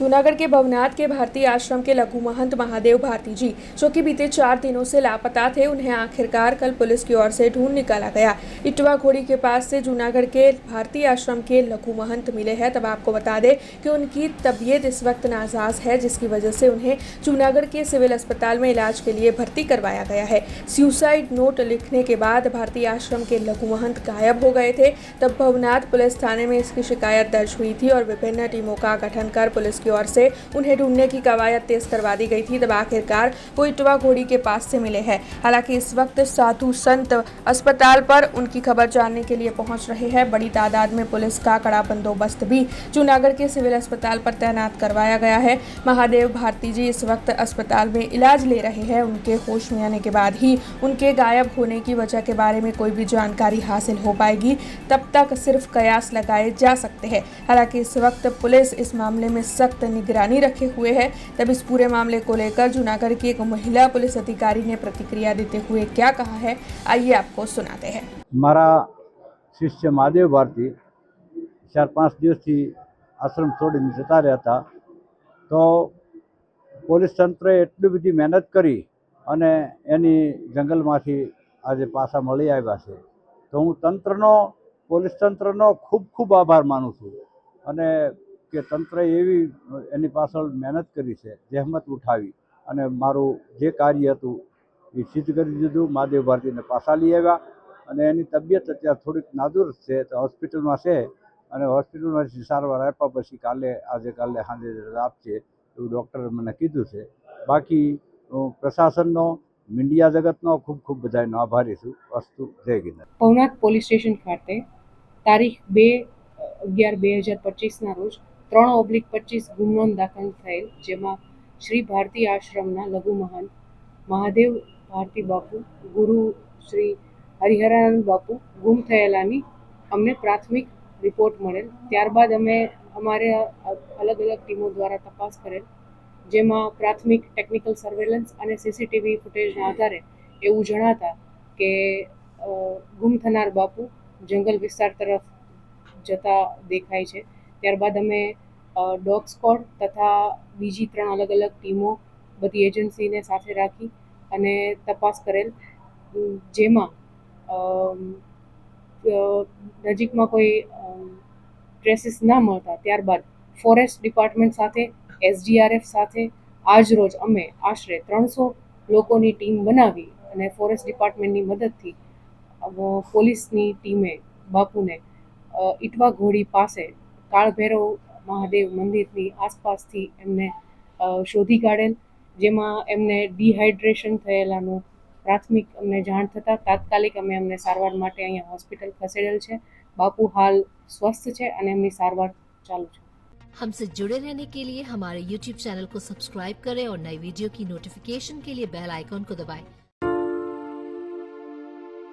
जूनागढ़ के भवनाथ के भारतीय आश्रम के लघु महंत महादेव भारती जी, जो कि बीते 4 दिनों से लापता थे, उन्हें आखिरकार कल पुलिस की ओर से ढूंढ निकाला गया। इटवा घोड़ी के पास से जूनागढ़ के भारतीय आश्रम के लघु महंत मिले हैं। तब आपको बता दें कि उनकी तबीयत इस वक्त नाजाज है, जिसकी वजह से उन्हें जूनागढ़ के सिविल अस्पताल में इलाज के लिए भर्ती करवाया गया है। सुसाइड नोट लिखने के बाद भारतीय आश्रम के लघु महंत गायब हो गए थे। तब भवनाथ पुलिस थाने में इसकी शिकायत दर्ज हुई थी और विभिन्न टीमों का गठन कर पुलिस की ओर से उन्हें ढूंढने की कवायद तेज करवा दी गई थी। तब आखिरकार वो इटवा घोड़ी के पास से मिले हैं। हालांकि इस वक्त साधु संत अस्पताल पर उनकी खबर जानने के लिए पहुंच रहे हैं। बड़ी तादाद में पुलिस का कड़ा बंदोबस्त भी जूनागढ़ के सिविल अस्पताल पर तैनात करवाया गया है। महादेव भारती जी इस वक्त अस्पताल में इलाज ले रहे हैं। उनके होश में आने के बाद ही उनके गायब होने की वजह के बारे में कोई भी जानकारी हासिल हो पाएगी। तब तक सिर्फ कयास लगाए जा सकते हैं। हालांकि इस वक्त पुलिस इस मामले में सख्त निगरानी रखे हुए है। तब इस पूरे मामले को लेकर जूनागढ़ की एक महिला पुलिस अधिकारी ने प्रतिक्रिया देते हुए क्या कहा है, आइए आपको सुनाते हैं। मारा शिष्य महादेव भारती 4-5 દિવસથી આશ્રમ છોડીને જતા રહ્યા હતા, તો પોલીસ તંત્રએ એટલી બધી મહેનત કરી અને એની જંગલમાંથી આજે પાછા મળી આવ્યા છે, તો હું તંત્રનો પોલીસ તંત્રનો ખૂબ ખૂબ આભાર માનું છું અને કે તંત્રએ એવી એની પાછળ મહેનત કરી છે, જહેમત ઉઠાવી અને મારું જે કાર્ય હતું એ સિદ્ધ કરી દીધું। મહાદેવ ભારતીને પાછા લઈ આવ્યા અને એની તબિયત અત્યારે થોડીક નાજુક છે, તો હોસ્પિટલમાં છે અને હોસ્પિટલમાંથી સારવાર આપ્યા પછી કાલે સાંજે રજા આપશે એવું ડૉક્ટરે મને કીધું છે। બાકી પ્રશાસનનો, મીડિયા જગતનો ખૂબ ખૂબ બધાનો આભારી છું। અસ્તુ, જય ગિરનાર। ભવનાથ પોલીસ સ્ટેશન ખાતે તારીખ 2/11/2025 રોજ 3/25 ગુનો નોંધ દાખલ થયેલ, જેમાં શ્રી ભારતી આશ્રમના લઘુ મહંત મહાદેવ ભારતી બાપુ, ગુરુ શ્રી હરિહરાનંદ બાપુ ગુમ થયેલાની અમને પ્રાથમિક રિપોર્ટ મળેલ। ત્યારબાદ અમે અમારે અલગ અલગ ટીમો દ્વારા તપાસ કરેલ, જેમાં પ્રાથમિક ટેકનિકલ સર્વેલન્સ અને સીસીટીવી ફૂટેજના આધારે એવું જણાતા કે ગુમ થનાર બાપુ જંગલ વિસ્તાર તરફ જતા દેખાય છે। ત્યારબાદ અમે ડોગ સ્ક્વોડ તથા બીજી 3 અલગ અલગ ટીમો બધી એજન્સીને સાથે રાખી અને તપાસ કરેલ, જેમાં નજીકમાં કોઈ ટ્રેસીસ ના મળતા ત્યારબાદ ફોરેસ્ટ ડિપાર્ટમેન્ટ સાથે, SDRF સાથે આજ રોજ અમે આશરે 300 લોકોની ટીમ બનાવી અને ફોરેસ્ટ ડિપાર્ટમેન્ટની મદદથી પોલીસની ટીમે બાપુને ઇટવા ઘોડી પાસે કાળભૈરવ મહાદેવ મંદિરની આસપાસથી એમને શોધી કાઢેલ, જેમાં એમને ડિહાઇડ્રેશન થયેલાનું પ્રાથમિક અમને જાણ થતાં તાત્કાલિક અમે એમને સારવાર માટે અહીંયા હોસ્પિટલ ખસેડેલ છે। બાપુ હાલ સ્વસ્થ છે અને એમની સારવાર ચાલુ છે। हमसे जुड़े रहने के लिए हमारे YouTube चैनल को सब्सक्राइब करें और नई वीडियो की नोटिफिकेशन के लिए बेल आइकॉन को दबाएं।